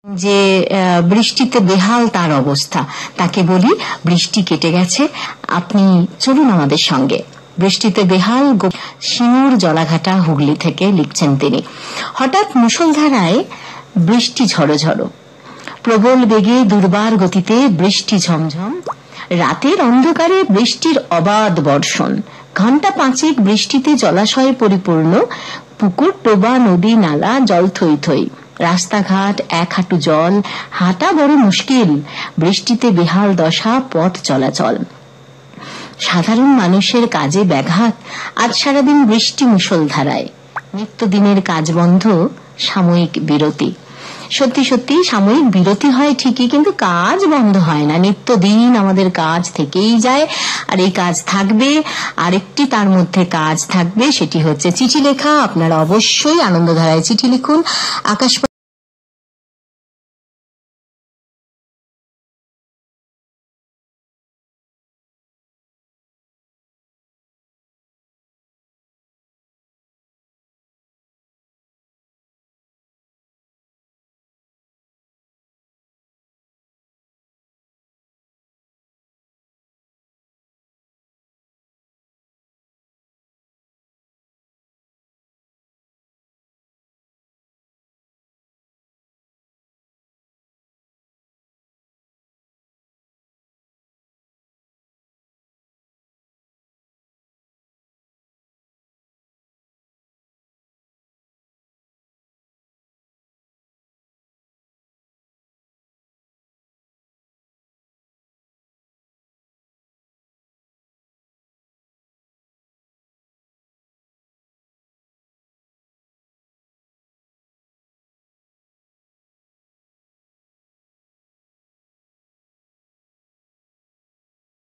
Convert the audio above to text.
যে বৃষ্টিতে বেহাল তার অবস্থা, তাকে বলি বৃষ্টি কেটে গেছে, আপনি চলুন আমাদের সঙ্গে। বৃষ্টিতে বেহাল সিঙ্গুর জলাঘাটা হুগলি থেকে লিখছেন তিনি। হঠাৎ মুষলধারায় বৃষ্টি ঝড়ো ঝড়ো, প্রবল বেগে দুর্বার গতিতে বৃষ্টি ঝমঝম, রাতের অন্ধকারে বৃষ্টির অবাধ বর্ষণ, ঘণ্টা পাঁচেক বৃষ্টিতে জলাশয়ে পরিপূর্ণ, পুকুর টোবা নদী নালা জল থই থই, রাস্তাঘাট এক হাঁটু জল, হাঁটা বড় মুশকিল, বৃষ্টিতে বেহাল দশা পথ চলাচল, সাধারণ মানুষের কাজে ব্যাঘাত। আজ সারাদিন বৃষ্টি মুষলধারায়, নিত্যদিনের কাজ বন্ধ, সাময়িক বিরতি। সত্যি সত্যি সাময়িক বিরতি হয় ঠিকই, কিন্তু কাজ বন্ধ হয় না। নিত্যদিন আমাদের কাজ থেকেই যায়, আর এই কাজ থাকবে। আরেকটি তার মধ্যে কাজ থাকবে, সেটি হচ্ছে চিঠি লেখা। আপনারা অবশ্যই আনন্দধারায় চিঠি লিখুন। আকাশ